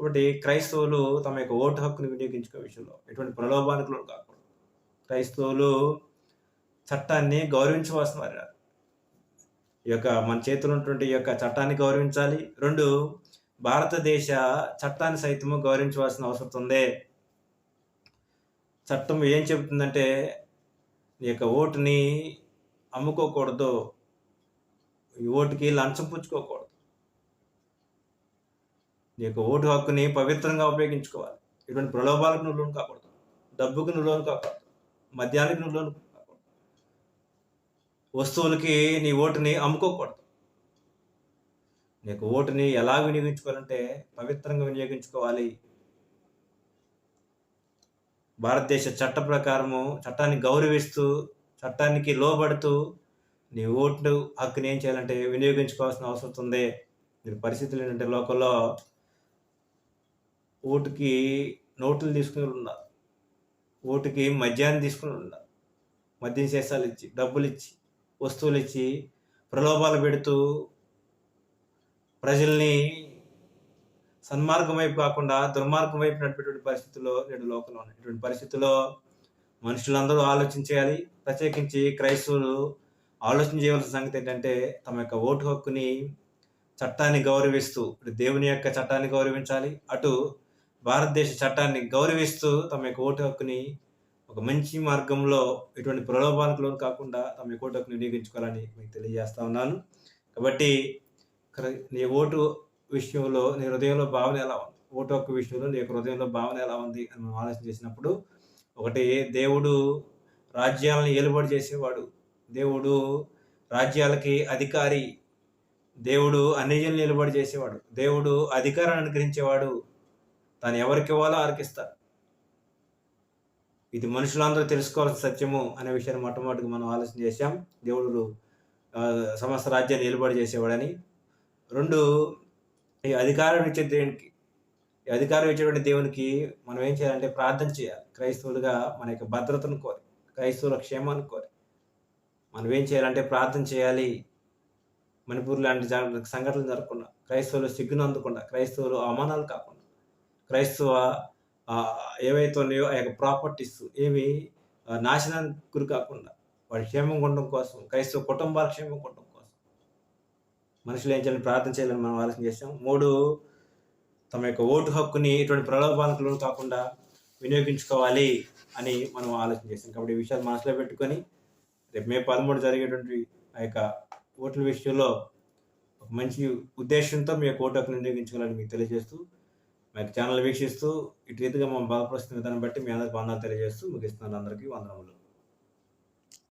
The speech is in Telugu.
కాబట్టి క్రైస్తవులు తమ యొక్క ఓటు హక్కును వినియోగించుకునే విషయంలో ఎటువంటి ప్రలోభానికి లోను కాకూడదు. క్రైస్తవులు చట్టాన్ని గౌరవించవలసిన వారు. ఈ యొక్క మన చేతిలో ఉన్నటువంటి ఈ యొక్క చట్టాన్ని గౌరవించాలి. 2 భారతదేశ చట్టాన్ని సైతము గౌరవించవలసిన అవసరం ఉంది. చట్టం ఏం చెబుతుందంటే నీ యొక్క ఓటుని అమ్ముకోకూడదు. ఈ ఓటుకి లంచం పుచ్చుకోకూడదు. నీ యొక్క ఓటు హక్కుని పవిత్రంగా ఉపయోగించుకోవాలి. ఇటువంటి ప్రలోభాలకు నువ్వు లోను కాకూడదు. డబ్బుకు నువ్వు లోను కాకూడదు. మద్యానికి నువ్వు లోను కాకూడదు. వస్తువులకి నీ ఓటుని అమ్ముకోకూడదు. నీ యొక్క ఓటుని ఎలా వినియోగించుకోవాలంటే పవిత్రంగా వినియోగించుకోవాలి. భారతదేశ చట్ట ప్రకారము చట్టాన్ని గౌరవిస్తూ, చట్టానికి లోబడుతూ నీ ఓటు హక్కుని ఏం చేయాలంటే వినియోగించుకోవాల్సిన అవసరం ఉంది. దీని పరిస్థితులు ఏంటంటే లోకంలో ఓటుకి నోటులు తీసుకుని ఉన్నారు. ఓటుకి మద్యాన్ని తీసుకుని ఉన్నారు. మద్యం సీసాలు ఇచ్చి, డబ్బులు ఇచ్చి, వస్తువులు ఇచ్చి ప్రలోభాలు పెడుతూ ప్రజల్ని సన్మార్గం వైపు కాకుండా దుర్మార్గం వైపు నడిపేటువంటి పరిస్థితుల్లో నేడు లోకంలో ఉన్నాయి. ఇటువంటి పరిస్థితుల్లో మనుషులందరూ ఆలోచించేయాలి. ప్రత్యేకించి క్రైస్తవులు ఆలోచన చేయవలసిన సంగతి ఏంటంటే తమ యొక్క ఓటు హక్కుని చట్టాన్ని గౌరవిస్తూ ఇటు దేవుని యొక్క చట్టాన్ని గౌరవించాలి. అటు భారతదేశ చట్టాన్ని గౌరవిస్తూ తమ యొక్క ఓటు హక్కుని ఒక మంచి మార్గంలో ఎటువంటి ప్రలోభాలకు లోను కాకుండా తమ యొక్క ఓటు హక్కుని వినియోగించుకోవాలని మీకు తెలియజేస్తా ఉన్నాను. కాబట్టి నీ ఓటు విషయంలో నీ హృదయంలో భావన ఎలా ఉంది? ఓటు హక్కు విషయంలో నీ యొక్క హృదయంలో భావన ఎలా ఉంది అని మనం ఆలోచన చేసినప్పుడు, ఒకటి దేవుడు రాజ్యాలను ఏలుబడి చేసేవాడు. దేవుడు రాజ్యాలకి అధికారి. దేవుడు అన్యజనులను నిలబడి చేసేవాడు. దేవుడు అధికారాన్ని అనుగ్రహించేవాడు. తాను ఎవరికి ఇవ్వాలో వారికిస్తాడు. ఇది మనుషులందరూ తెలుసుకోవాల్సిన సత్యము అనే విషయాన్ని మొట్టమొదటిగా మనం ఆలోచన చేశాం. దేవుడు సమస్త రాజ్యాన్ని నిలబడి చేసేవాడని. 2 ఈ అధికారం ఇచ్చే దేవునికి, ఈ అధికారం ఇచ్చేటువంటి దేవునికి మనం ఏం చేయాలంటే ప్రార్థన చేయాలి. క్రైస్తవులుగా మన యొక్క భద్రతను కోరి, క్రైస్తవుల క్షేమాన్ని కోరి మనం ఏం చేయాలంటే ప్రార్థన చేయాలి. మణిపూర్ లాంటి సంఘటనలు జరగకుండా, క్రైస్తవులు సిగ్గును అందకుండా, క్రైస్తవులు అవమానాలు కాకుండా, క్రైస్తవ ఏవైతే ఉన్నాయో ఆ యొక్క ప్రాపర్టీస్ ఏవి నాశనానికి గురి కాకుండా వాడి క్షేమం ఉండడం కోసం, క్రైస్తవ కుటుంబాల క్షేమం ఉండడం కోసం మనుషులు ఏం చేయాలని ప్రార్థన చేయాలని మనం ఆలోచన చేస్తాం. 3 తమ యొక్క ఓటు హక్కుని ఇటువంటి ప్రలోభాలకు లోను కాకుండా వినియోగించుకోవాలి అని మనం ఆలోచన చేస్తాం. కాబట్టి ఈ విషయాలు మనసులో పెట్టుకొని రేపు మే 13 జరిగేటువంటి ఆ యొక్క ఓట్ల విషయంలో ఒక మంచి ఉద్దేశంతో మీ యొక్క ఓటు హక్కును వినియోగించుకోవాలని మీకు తెలియజేస్తూ, మా యొక్క ఛానల్ వీక్షిస్తూ ఇటు రీతిగా మనం బలపరుస్తున్న విధానం బట్టి మీ అందరికీ వందనాలు తెలియజేస్తూ ముగిస్తున్నాను. అందరికీ వందనములు.